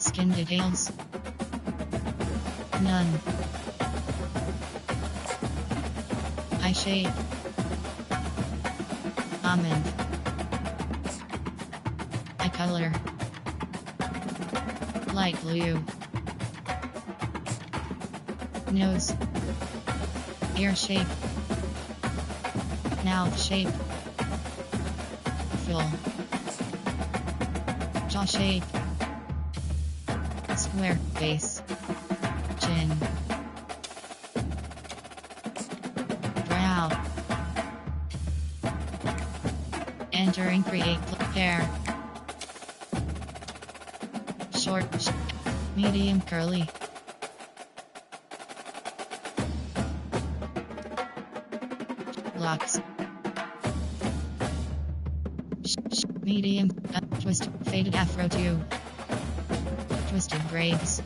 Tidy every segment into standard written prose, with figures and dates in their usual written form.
Skin details. None. Eye shape. Almond. Eye color. Light blue. Nose. Ear shape. Mouth shape. Full. Jaw shape. Square face. Chin. Brow. Entering create hair. Short. Medium curly. Locks. Medium. Twist. Faded afro too. Twisted braids.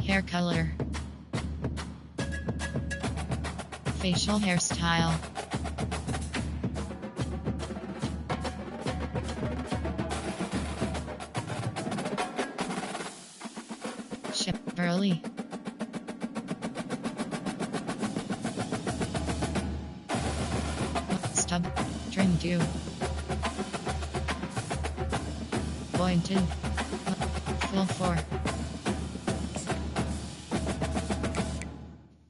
Hair color. Facial hairstyle. Ship burly. Stub. Trim to. Pointed. Full 4.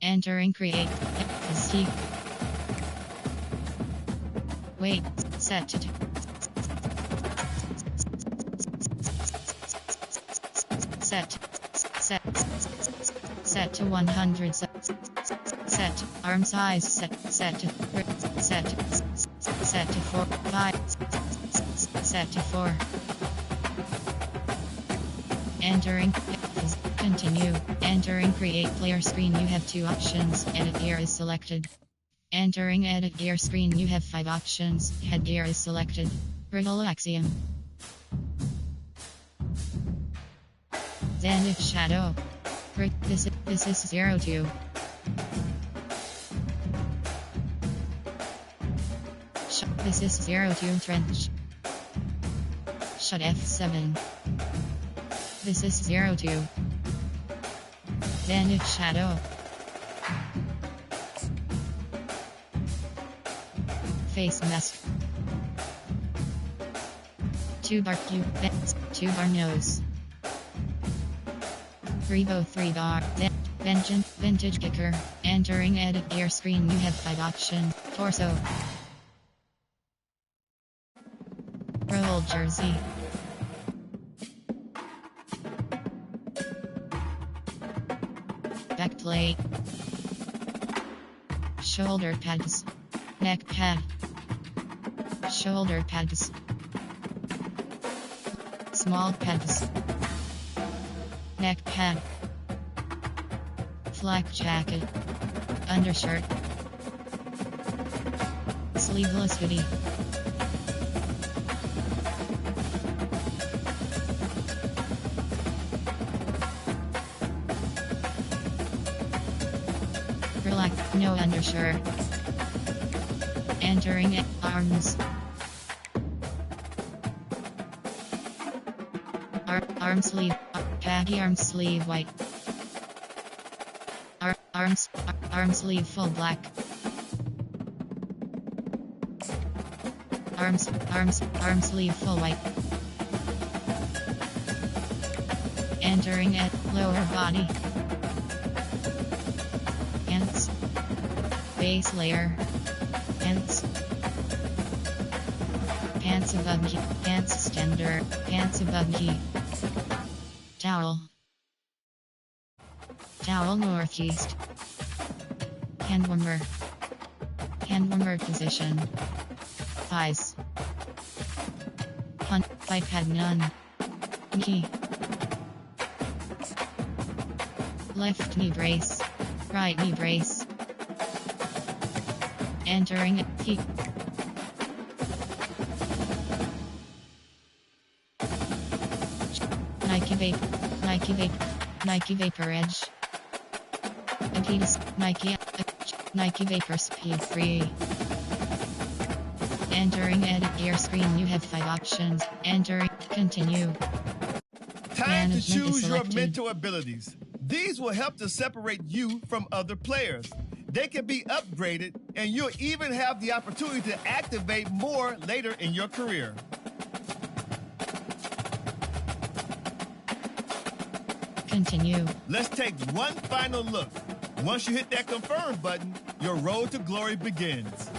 Entering create. Physique. Weight. Set to. Set to 100. Set arm size. Set to 4 5. Set to 4. Entering. Continue. Entering create player screen, you have 2 options. Edit gear is selected. Entering edit gear screen, you have 5 options. Headgear is selected. Brittle axiom. Then if shadow. This is 02. This is 02 trench. Shut F7. This is 02. Then if shadow. Face mask. 2 bar cube. 2 bar nose. 3 bow 3 bar. Vintage kicker. Entering edit gear screen, you have 5 options. Torso. Roll jersey. Back plate. Shoulder pads. Neck pad. Shoulder pads. Small pads. Neck pad. Flak jacket. Undershirt. Sleeveless hoodie. Relax, no undershirt. Entering it, arms. Arm sleeve, khaki arm sleeve white. Arm sleeve full black. Arm sleeve full white. Entering it, lower body. Pants. Base layer. Pants. Pants above knee. Pants standard. Pants above knee. Towel. Towel northeast. Hand warmer. Hand warmer position. Thighs. Thigh pad none. Knee. Left knee brace. Right knee brace. Entering peak. Nike Vapor Edge. Adidas, Nike Vapor Speed 3. Entering edit gear screen, you have 5 options. Entering, continue. Time to Management is choose your selected. mental abilities. These will help to separate you from other players. They can be upgraded, and you'll even have the opportunity to activate more later in your career. Continue. Let's take one final look. Once you hit that confirm button, your road to glory begins.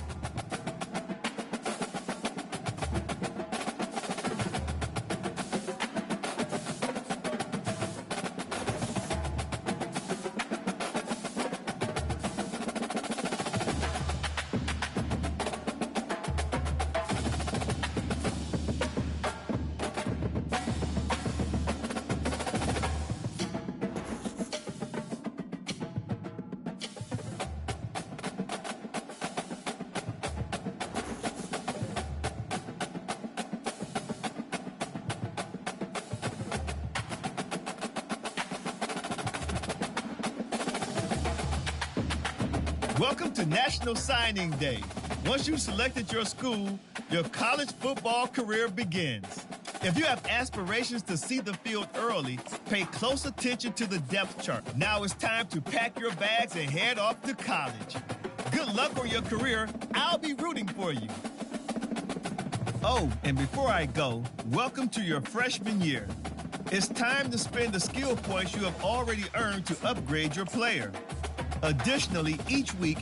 Welcome to National Signing Day. Once you've selected your school, your college football career begins. If you have aspirations to see the field early, pay close attention to the depth chart. Now it's time to pack your bags and head off to college. Good luck on your career. I'll be rooting for you. Oh, and before I go, welcome to your freshman year. It's time to spend the skill points you have already earned to upgrade your player. Additionally, each week,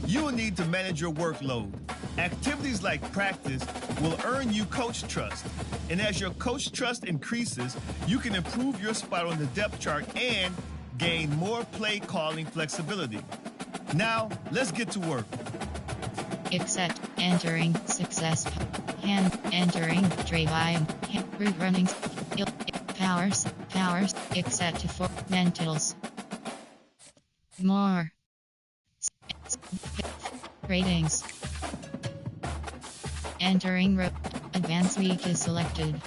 you will need to manage your workload. Activities like practice will earn you coach trust. And as your coach trust increases, you can improve your spot on the depth chart and gain more play calling flexibility. Now, let's get to work. Accept. Entering. Success. Hand. Entering. Drive. Route runnings. Powers. Accept for mentals. More. Ratings. Entering row. Advanced week is selected.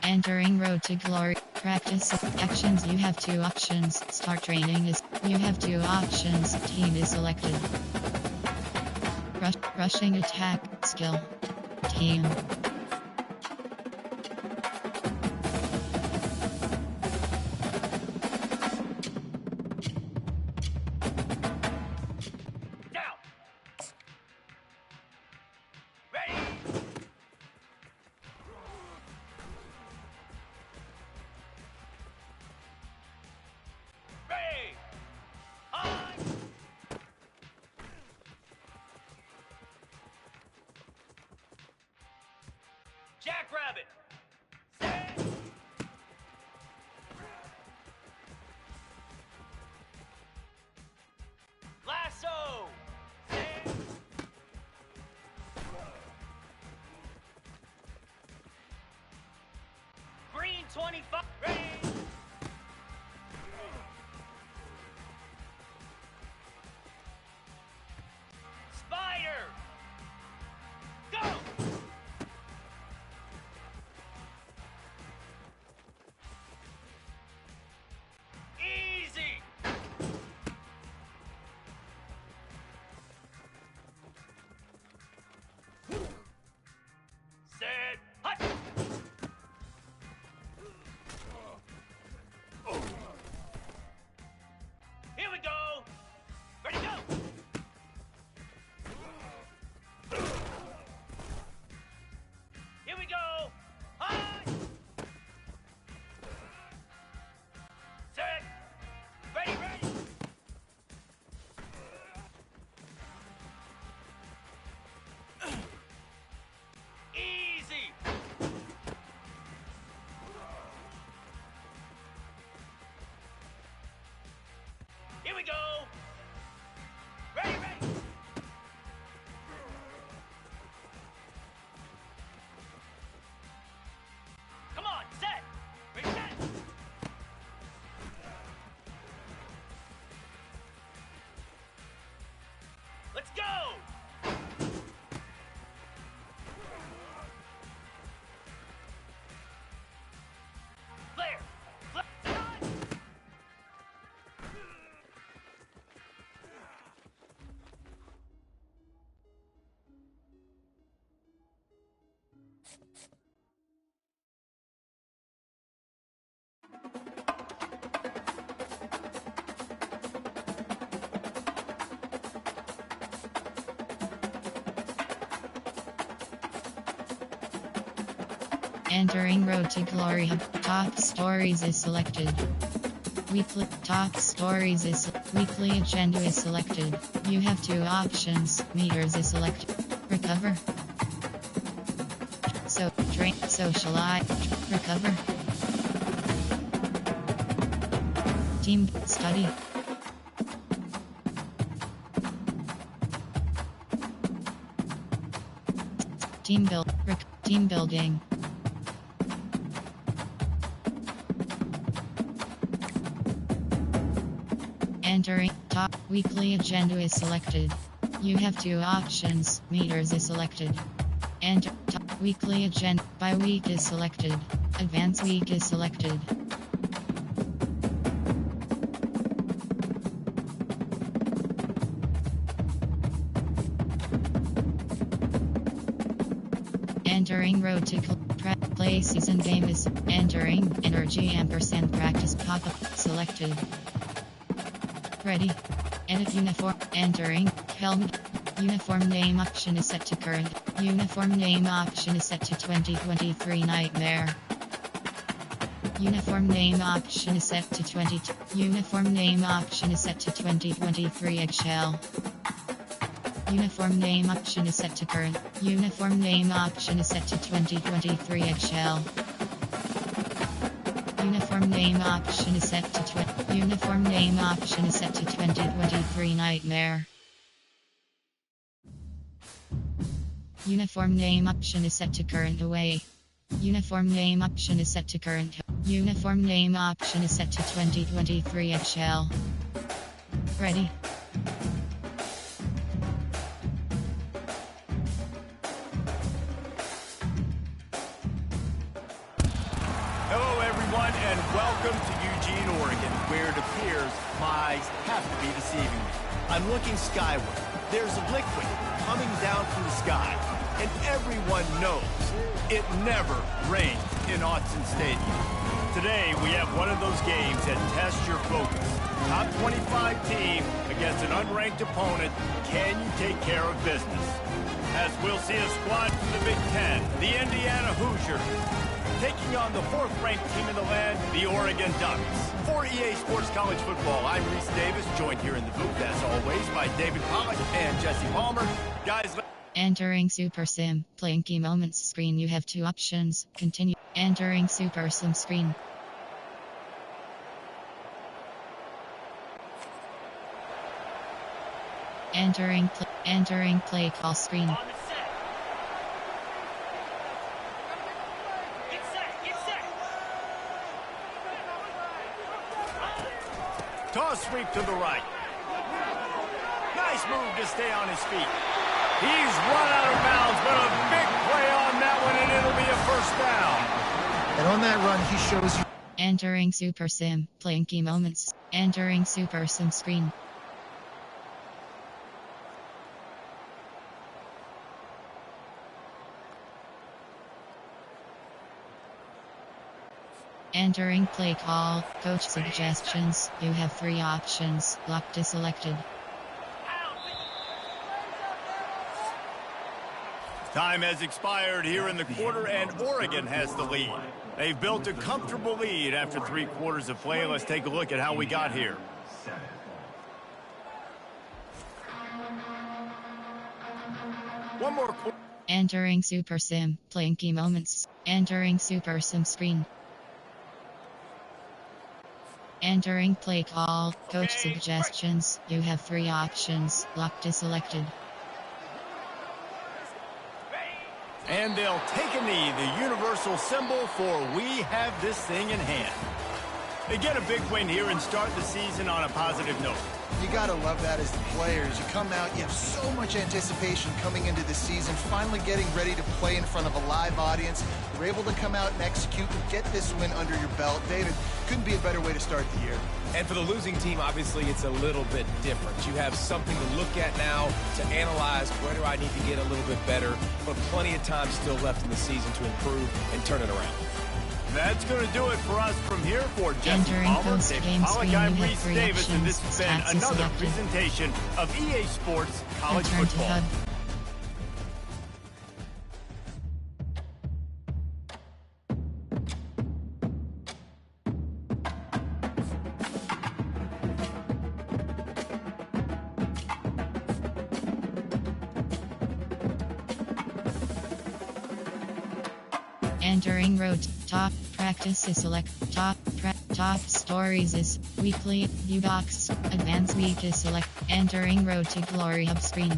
Entering road to glory. Practice actions. You have 2 options. Start training is. You have 2 options. Team is selected. Rushing attack skill. Team. Jackrabbit! Stand! Lasso! Stand! Green 25, ready! Spider! Go! Easy! Set, hut! Here we go! Ready, go! Here we go! Hut! Set! Ready! Easy! Here we go! Ready! Come on, set! Ready? Entering Road to Glory Hub. Top Stories is selected. Weekly Top Stories is Weekly Agenda is selected. You have two options. Meters is selected. Recover. So drink. Socialize. Recover. Team study. Team building. Entering top weekly agenda is selected. You have two options. Meters is selected. Enter top weekly agenda by week is selected. Advance week is selected. Entering Road to Play Season Game is entering Energy ampersand Practice pop-up selected. Ready. Edit uniform. Entering helmet. Uniform name option is set to current. Uniform name option is set to 2023 Nightmare. Uniform name option is set to 20. Uniform name option is set to 2023 Eggshell. Uniform name option is set to current. Uniform name option is set to 2023 Eggshell. Uniform name option is set to Uniform name option is set to 2023 Nightmare. Uniform name option is set to current away. Uniform name option is set to current. Uniform name option is set to 2023 Eggshell. Ready. Hello everyone and welcome to Eugene, Oregon, where it appears my eyes have to be deceiving me. I'm looking skyward. There's a liquid coming down from the sky, and everyone knows it never rains in Autzen Stadium. Today we have one of those games that tests your focus. Top 25 team against an unranked opponent. Can you take care of business? As we'll see a squad from the Big Ten, the Indiana Hoosiers, taking on the fourth-ranked team in the land, the Oregon Ducks. For EA Sports College Football, I'm Reese Davis, joined here in the booth, as always, by David Pollack and Jesse Palmer. Guys, entering Super Sim. Playing key moments screen. You have two options. Continue. Entering Super Sim screen. Entering play call screen. On the set. Get set, get set. toss sweep to the right. Nice move to stay on his feet. He's run out of bounds, but a big play on that one, and it'll be a first down. And on that run, he shows you. Entering Super Sim. Playing key moments. Entering Super Sim screen. Entering play call. Coach suggestions. You have three options. Locked is selected. Time has expired here in the quarter, and Oregon has the lead. They've built a comfortable lead after 3 quarters of play. Let's take a look at how we got here. One more quarter. Entering Super Sim. Playing key moments. Entering Super Sim screen. Entering play call. Coach suggestions. You have three options. Locked is selected. And they'll take a knee, the universal symbol for we have this thing in hand. They get a big win here and start the season on a positive note. You gotta love that as the players. You come out, you have so much anticipation coming into the season, finally getting ready to play in front of a live audience. You're able to come out and execute and get this win under your belt. David, couldn't be a better way to start the year. And for the losing team, obviously, it's a little bit different. You have something to look at now, to analyze where do I need to get a little bit better, but plenty of time still left in the season to improve and turn it around. That's going to do it for us from here. For Jesse Entering Palmer, post-game David Pollack, screen, I'm you have Reese three Davis, and this options. has been Stats is another selected. presentation of EA Sports College Return to Football. HUD. Entering road. Top practice is select. Top stories is weekly. U-Box. Advanced week is select. Entering road to glory hub screen.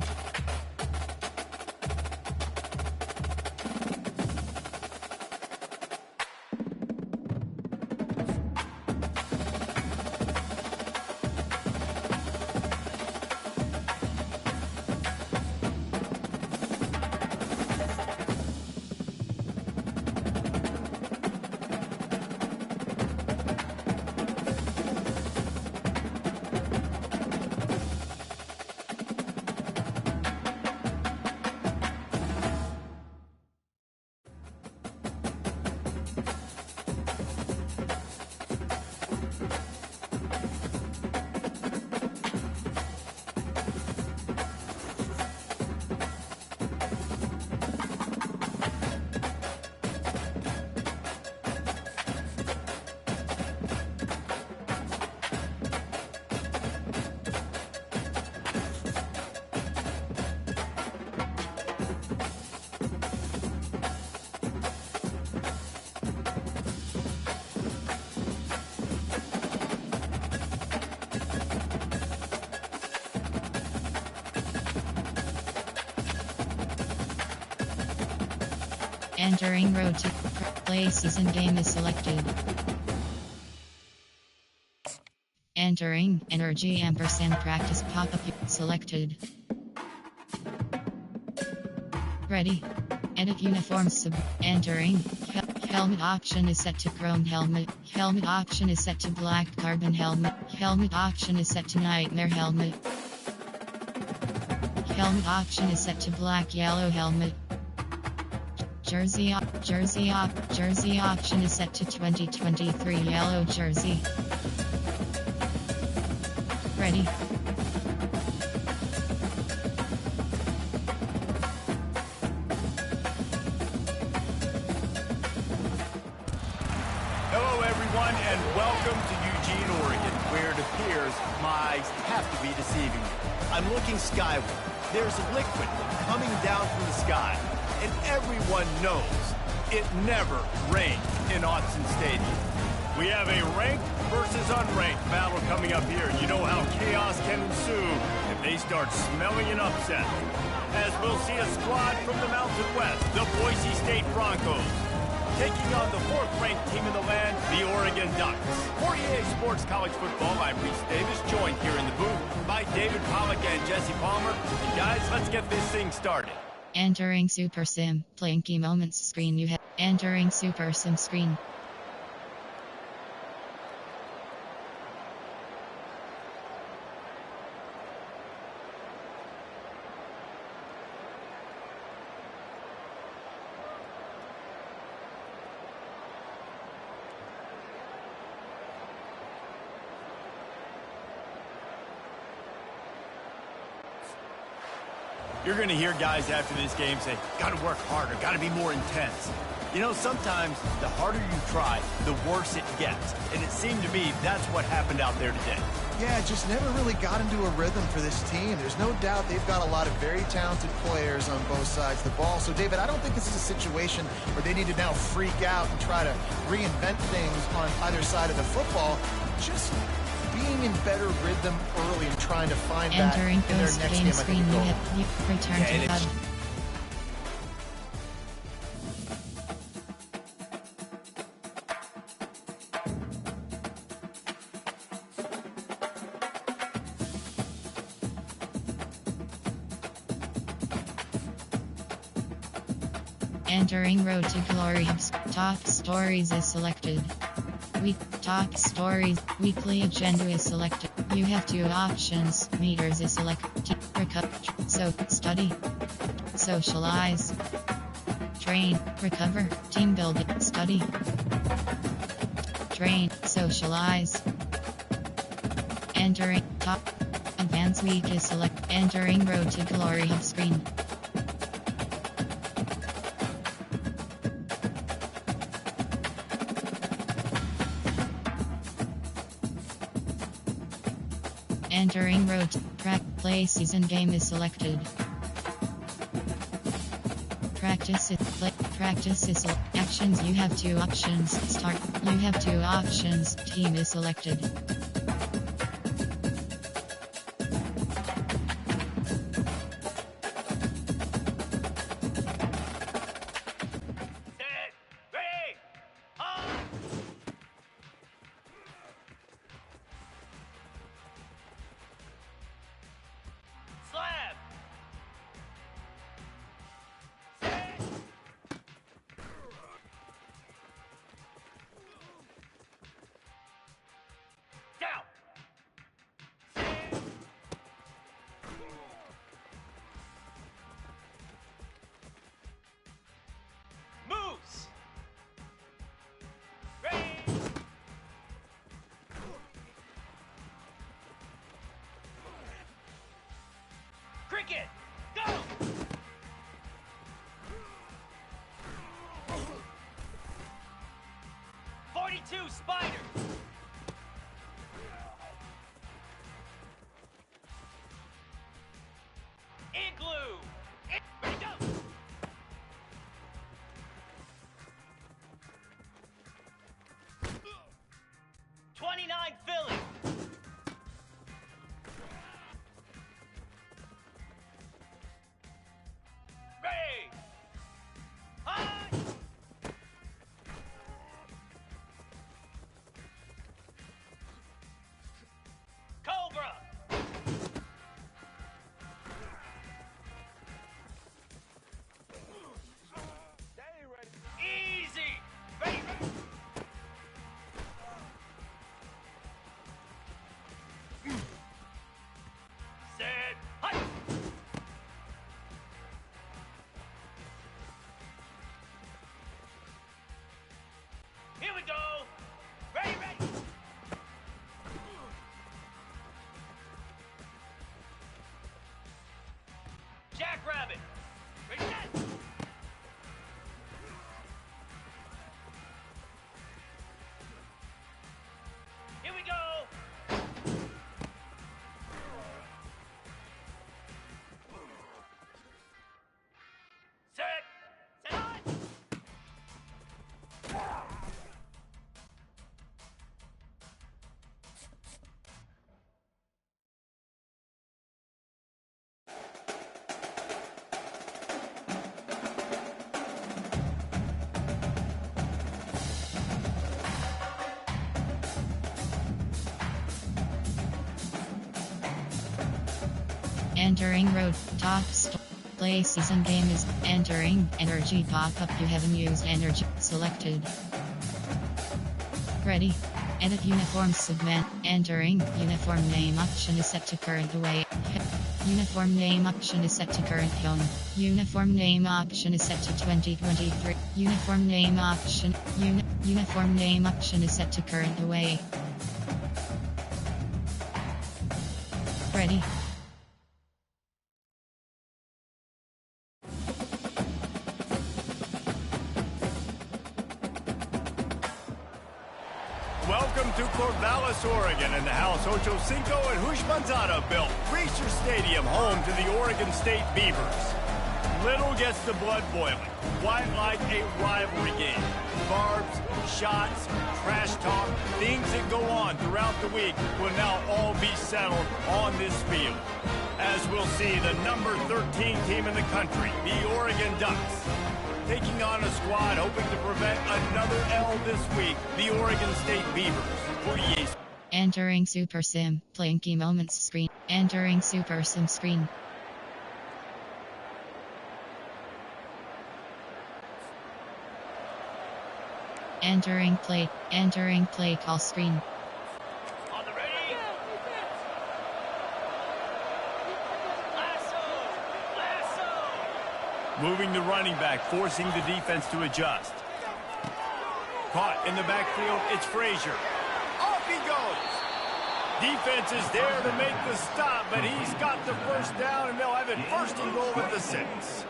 Entering road to play season game is selected. Entering energy ampersand practice pop-up selected. Ready. Edit uniform sub. Entering. Helmet option is set to chrome helmet. Helmet option is set to black carbon helmet. Helmet option is set to nightmare helmet. Helmet option is set to black yellow helmet. Jersey option is set to 2023 yellow jersey. Ready. Hello, everyone, and welcome to Eugene, Oregon, where it appears my eyes have to be deceiving me. I'm looking skyward. There's a liquid coming down from the sky, and everyone knows it never rained in Autzen Stadium. We have a ranked versus unranked battle coming up here. You know how chaos can ensue if they start smelling an upset. As we'll see a squad from the Mountain West, the Boise State Broncos, taking on the fourth-ranked team in the land, the Oregon Ducks. For EA Sports College Football, I'm Reese Davis, joined here in the booth by David Pollack and Jesse Palmer. And guys, let's get this thing started. Entering Super Sim, playing key moments screen. You have entering Super Sim screen. You're going to hear guys after this game say, got to work harder, got to be more intense. You know, sometimes the harder you try, the worse it gets. And it seemed to me that's what happened out there today. Yeah, just never really got into a rhythm for this team. There's no doubt they've got a lot of very talented players on both sides of the ball. So, David, I don't think this is a situation where they need to now freak out and try to reinvent things on either side of the football. Just being in better rhythm early and trying to find entering that in their next game, I think, you have return to HUD. Entering Road to Glory Hubs. Top stories is selected. Top stories. Weekly agenda is selected. You have two options. Meters is selected. Recover. So, study. Socialize. Train. Recover. Team building. Study. Train. Socialize. Entering. Top. Advanced week is select. Entering Road to Glory Hub screen. Entering road to play season game is selected. Practice is Actions. You have 2 options. Start. You have 2 options. Team is selected. Set. Ready. On. Slab. Set. Down. Set. Moves. Ready. Cricket. Go. .42 Spider. Igloo. Ready, go. .29 Philly. Ready. High. Cobra. Easy. Ready. Set. High. Here we go. Ready, ready. Jackrabbit. Ready, set. Here we go. Set. Set on. Entering road. Top play season game is entering energy pop-up. You haven't used energy. Selected. Ready. Edit uniform segment. Entering uniform name option is set to current away. Uniform name option is set to current home. Uniform name option is set to 2023. Uniform name option. Uniform name option is set to current away. Ready. Welcome to Corvallis, Oregon, in the house Ocho Cinco and Hush Manzana built. Reacher Stadium, home to the Oregon State Beavers. Little gets the blood boiling, quite like a rivalry game. Barbs, shots, trash talk, things that go on throughout the week will now all be settled on this field. As we'll see, the number 13 team in the country, the Oregon Ducks, taking on a squad hoping to prevent another L this week, the Oregon State Beavers. Entering Super Sim, playing key moments screen. Entering Super Sim screen. Entering play call screen. On the ready. Lasso. Lasso. Moving the running back, forcing the defense to adjust. Caught in the backfield, it's Frazier. Off he goes. Defense is there to make the stop, but he's got the first down, and they'll have it first and goal at the 6.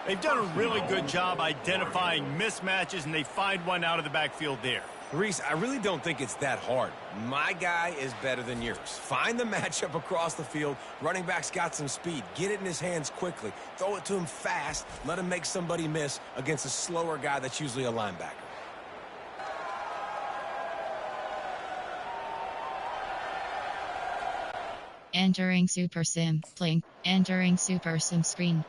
They've done a really good job identifying mismatches, and they find one out of the backfield there. Reese, I really don't think it's that hard. My guy is better than yours. Find the matchup across the field. Running back's got some speed. Get it in his hands quickly. Throw it to him fast. Let him make somebody miss against a slower guy that's usually a linebacker. Entering Super Sim. Playing. Entering Super Sim screen.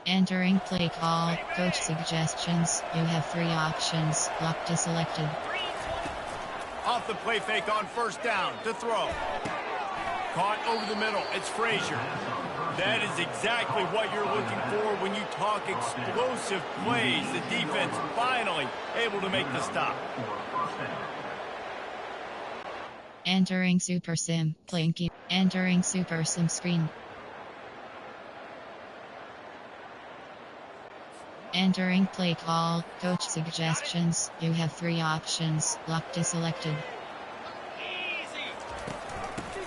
Entering play call, coach suggestions. You have 3 options. Locked is selected. Off the play fake on first down to throw. Caught over the middle. It's Frazier. That is exactly what you're looking for when you talk explosive plays. The defense finally able to make the stop. Entering Super Sim. Playing key. Entering Super Sim screen. Entering play call, coach suggestions. You have 3 options. Locked is selected.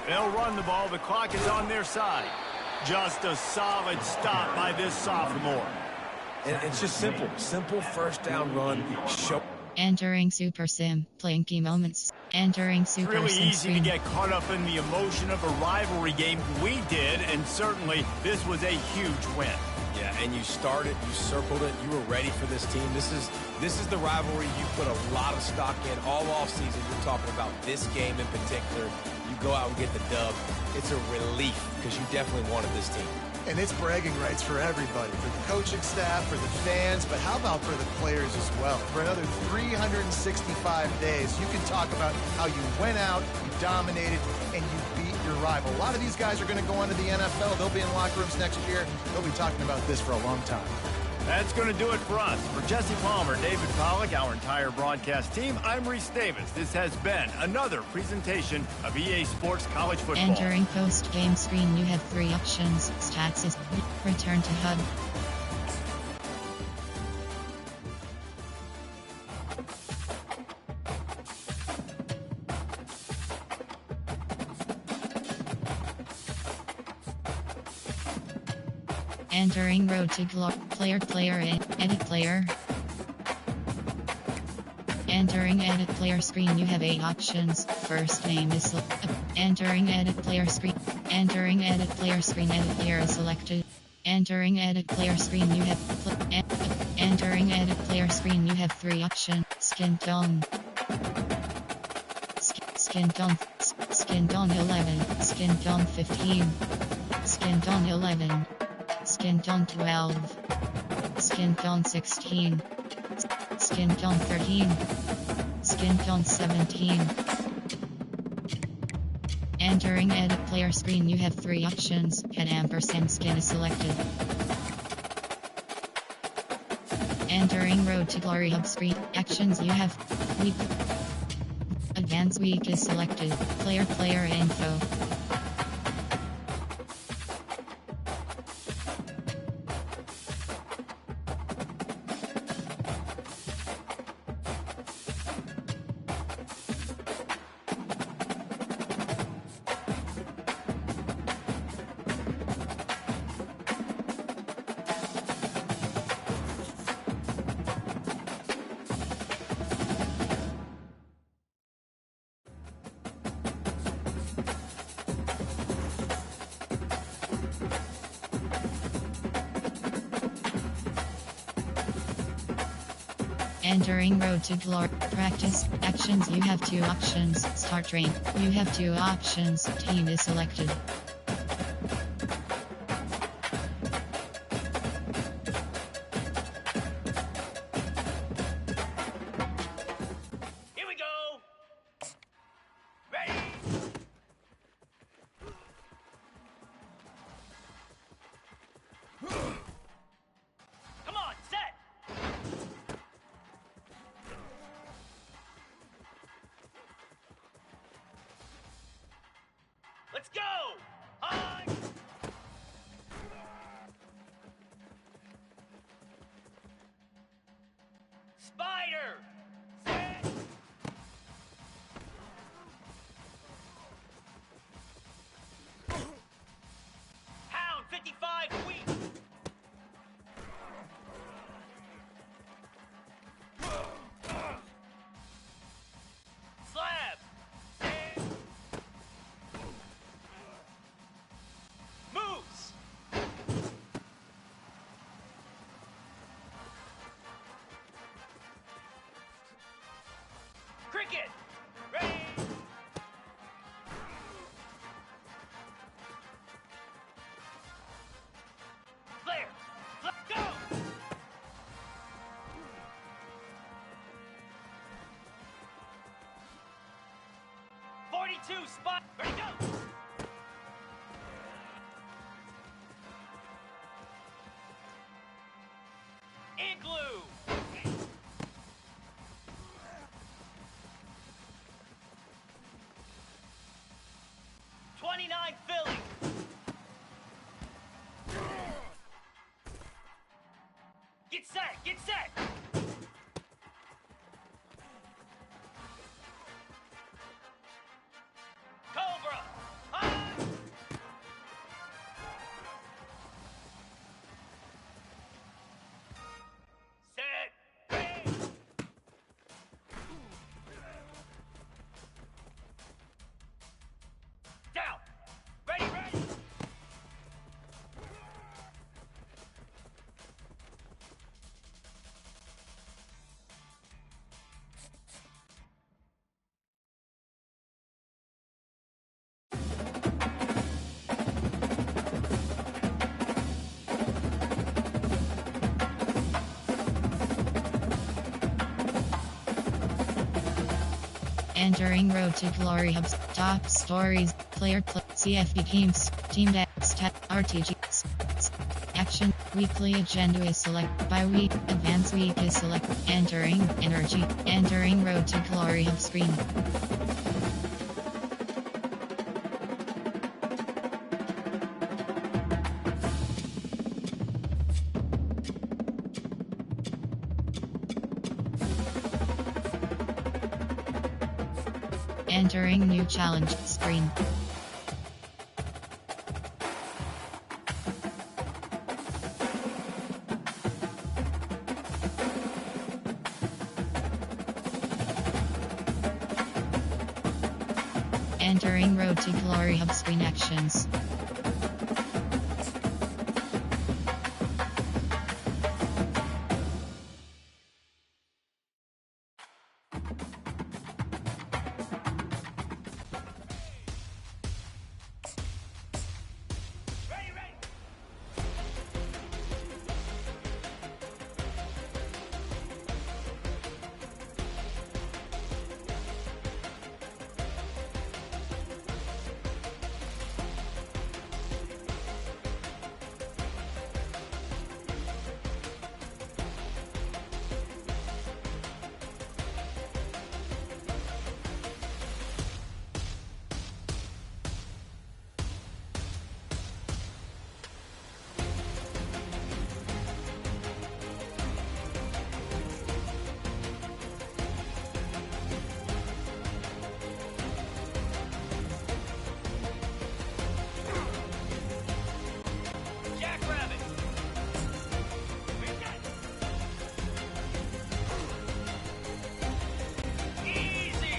They'll run the ball. The clock is on their side. Just a solid stop by this sophomore. And it's just simple. Simple first down run. Show. Entering Super Sim. Playing key moments. Entering Super It's really Sim easy screen. to get caught up in the emotion of a rivalry game. We did, and certainly this was a huge win. Yeah, and you started, you circled it, you were ready for this team. This is the rivalry you put a lot of stock in all offseason. You're talking about this game in particular. You go out and get the dub. It's a relief because you definitely wanted this team. And it's bragging rights for everybody, for the coaching staff, for the fans, but how about for the players as well? For another 365 days, you can talk about how you went out, you dominated, and you beat your rival. A lot of these guys are going to go on to the NFL. They'll be in locker rooms next year. They'll be talking about this for a long time. That's going to do it for us. For Jesse Palmer, David Pollack, our entire broadcast team, I'm Reese Davis. This has been another presentation of EA Sports College Football. Entering post-game screen. You have 3 options. Stats is return to hub. Entering road to glory. Player, edit player. Entering edit player screen. You have 8 options. First name is entering edit player screen. Entering edit player screen. Edit player is selected. Entering edit player screen. You have entering edit player screen. You have 3 options. Skin tone. Skin tone. Skin tone 11. Skin tone 15. Skin tone 11. Skin tone 12. Skin tone 16. Skin tone 13. Skin tone 17. Entering edit player screen. You have 3 options. Head ampersand skin is selected. Entering road to glory hub screen. Actions. You have week. Advanced week is selected. Player info. Entering road to glory. Practice. Actions. You have 2 options. Start train. You have 2 options. Team is selected. Here we go. Ready. Come on, set. Let's go! On! Spider! Set! 2, spot. Ready, go. Igloo. 29 Philly. Get set, get set. Cobra. Ah! Set. Ready. Down. Ready, ready. Entering Road to Glory Hubs, top stories, CFB games, team decks, RTGs. Action, weekly agenda is select, by week, advance week is select, entering, energy, entering Road to Glory Hub screen. Entering new challenge screen. Entering Road to Glory Hub screen actions. Ready, ready. Jackrabbit. Reset. Easy.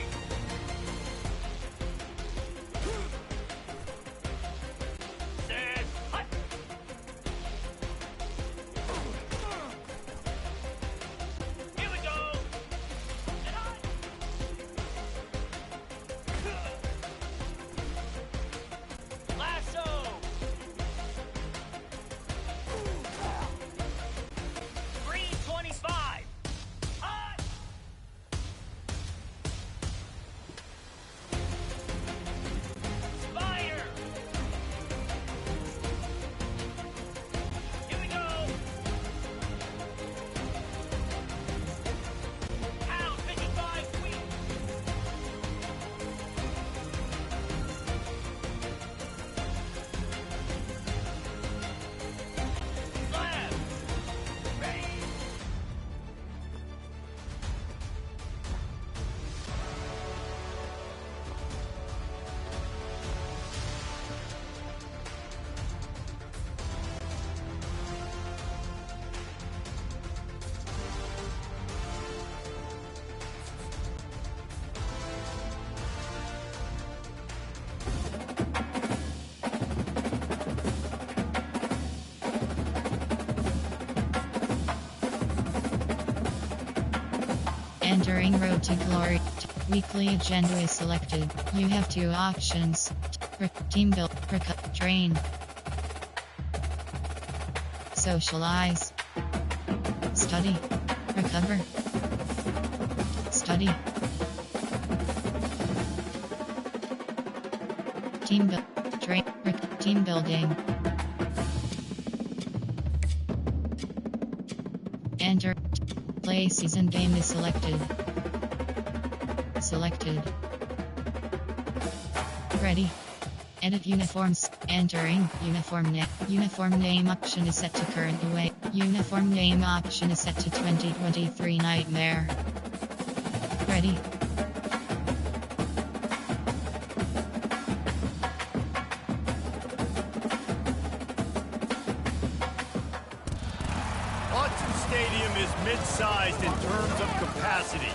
Set. Hut. Here we go. Set on. Lasso. 325. Hot. Spider. Here we go. Pound 55 feet. Slab. Ready. Entering Road to Glory. Weekly agenda is selected. You have two options. Team build, train. Socialize. Study. Recover. Study. Team building. Enter. Play season game is selected. Selected. Ready. Edit uniforms. Entering uniform name. Uniform name option is set to current UA. Uniform name option is set to 2023 Nightmare. Ready. Stadium is mid-sized in terms of capacity.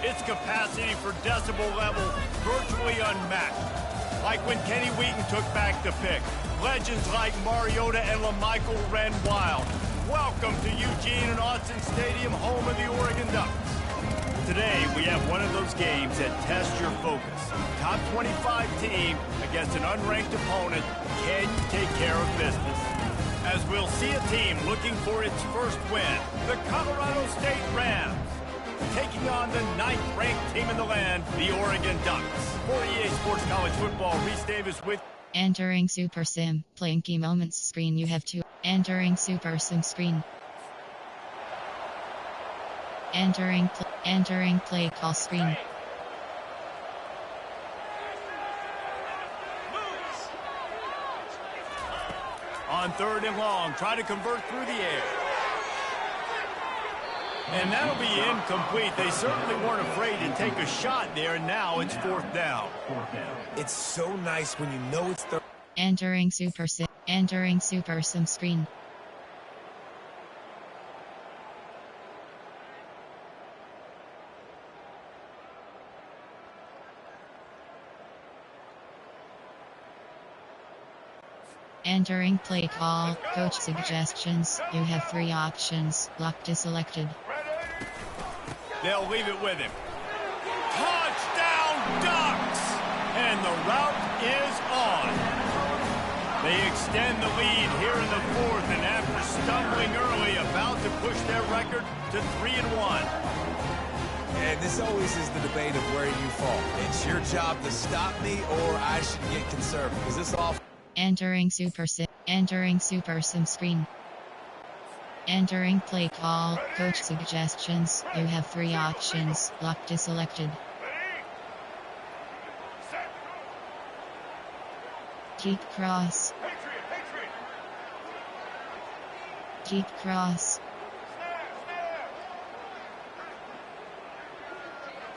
Its capacity for decibel level virtually unmatched. Like when Kenny Wheaton took back the pick. Legends like Mariota and LaMichael ran wild. Welcome to Eugene and Autzen Stadium, home of the Oregon Ducks. Today, we have one of those games that tests your focus. Top 25 team against an unranked opponent. Can you take care of business? As we'll see a team looking for its first win, the Colorado State Rams, taking on the 9th-ranked team in the land, the Oregon Ducks. For EA Sports College Football, Reese Davis with... Entering Super Sim. Playing key moments screen. You have 2. Entering Super Sim screen. Entering play call screen. On 3rd and long, try to convert through the air. And that'll be incomplete. They certainly weren't afraid to take a shot there, and now it's 4th down. It's so nice when you know it's third. Entering Super Sim. Entering Super Sim screen. Entering play call, coach suggestions. You have 3 options. Locked is selected. They'll leave it with him. Touchdown Ducks! And the route is on. They extend the lead here in the 4th, and after stumbling early, about to push their record to 3-1. And this always is the debate of where you fall. It's your job to stop me, or I should get conservative. Because this all... Entering Super Sim. Entering Super Sim screen. Entering play call, coach suggestions. You have 3 options. Locked is selected. Keep cross. Keep cross.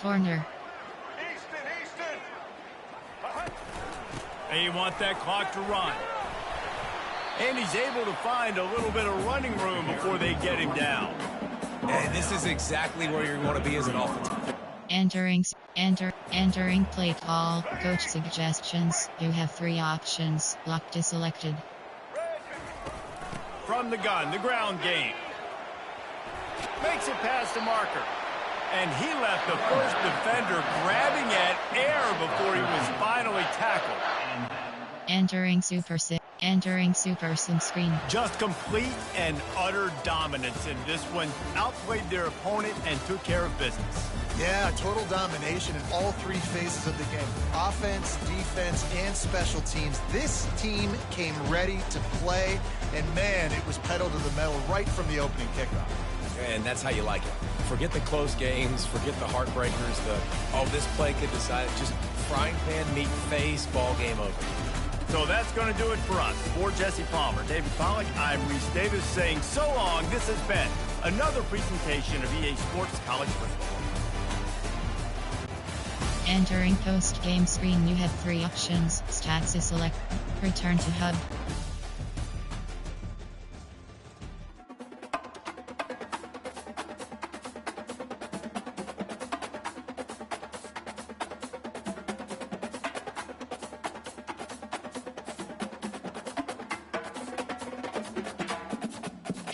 Corner. And you want that clock to run. And he's able to find a little bit of running room before they get him down. And this is exactly where you want to be as an offense. Entering play call, coach suggestions. You have 3 options. Locked is selected. From the gun, the ground game. Makes it past the marker. And he left the first defender grabbing at air before he was finally tackled. Entering Super Sim. Entering Super Sim screen. Just complete and utter dominance in this one. Outplayed their opponent and took care of business. Yeah, total domination in all 3 phases of the game. Offense, defense, and special teams. This team came ready to play, and man, it was pedal to the metal right from the opening kickoff. And that's how you like it. Forget the close games, forget the heartbreakers, this play could decide, just frying pan, meat face, ball game over. So that's going to do it for us. For Jesse Palmer, David Pollack, I'm Reese Davis saying so long. This has been another presentation of EA Sports College Football. Entering post-game screen. You have 3 options. Stats is select. Return to hub.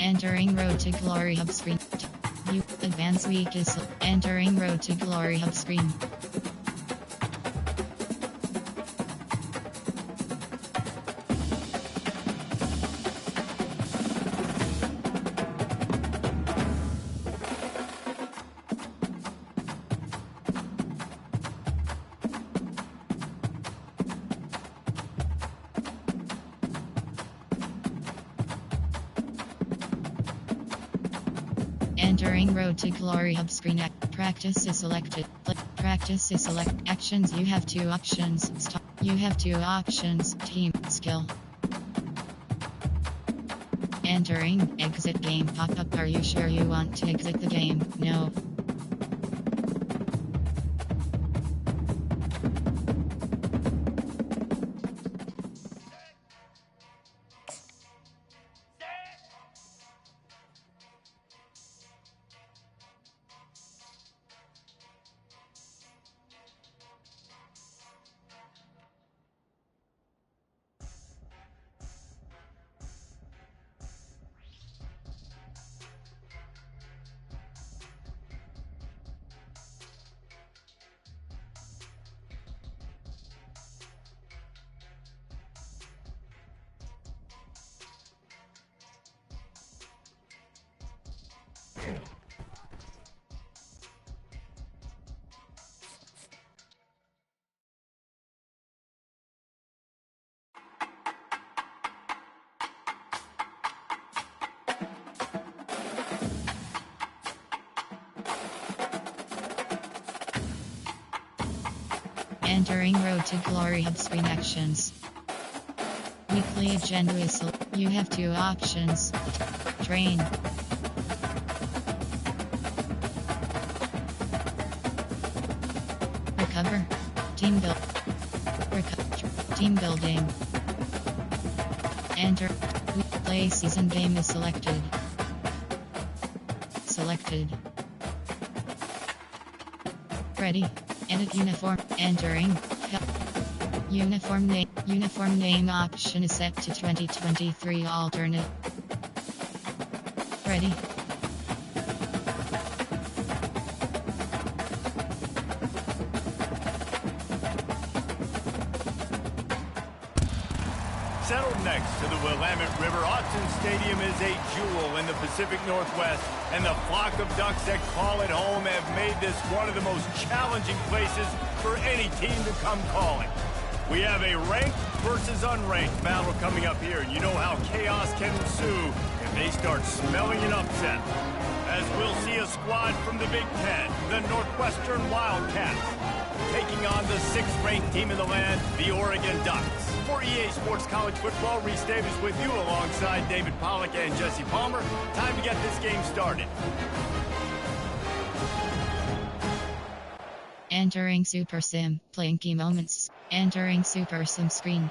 Entering Road to Glory Hub screen. View Advanced Week is entering Road to Glory Hub screen. Entering Road to Glory Hub screen. Practice is selected. Practice is select. Actions. You have two options. Stop. You have two options. Team. Skill. Entering. Exit game pop-up. Are you sure you want to exit the game? No. Entering Road to Glory Hub screen. Actions. Weekly agenda is you have two options. Train. Recover. Team build. Team building. Enter. Play season game is selected. Selected. Ready. Edit uniform. Entering. Uniform name. Uniform name option is set to 2023 alternate. Ready. Settled next to the Willamette River, Autzen Stadium is a jewel in the Pacific Northwest, and the flock of ducks that call it home have made this one of the most challenging places for any team to come calling. We have a ranked versus unranked battle coming up here, and you know how chaos can ensue if they start smelling an upset. As we'll see a squad from the Big Ten, the Northwestern Wildcats, taking on the 6th-ranked team in the land, the Oregon Ducks. For EA Sports College Football, Reese Davis with you alongside David Pollack and Jesse Palmer. Time to get this game started. Entering Super Sim. Playing key moments. Entering Super Sim screen.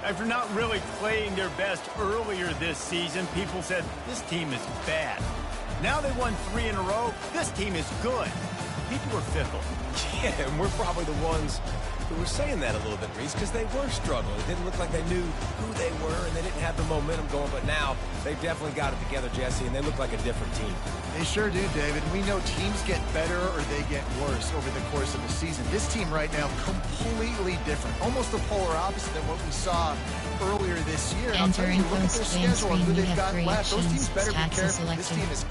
After not really playing their best earlier this season, people said, this team is bad. Now they won 3 in a row. This team is good. People are fickle. Yeah, and we're probably the ones who were saying that a little bit, Reese, because they were struggling. It didn't look like they knew who they were, and they didn't have the momentum going. But now they've definitely got it together, Jesse, and they look like a different team. They sure do, David. We know teams get better or they get worse over the course of the season. This team right now, completely different. Almost the polar opposite of what we saw earlier this year. I'll tell you, look at their schedule and who they've got left. Those teams better be careful. This team is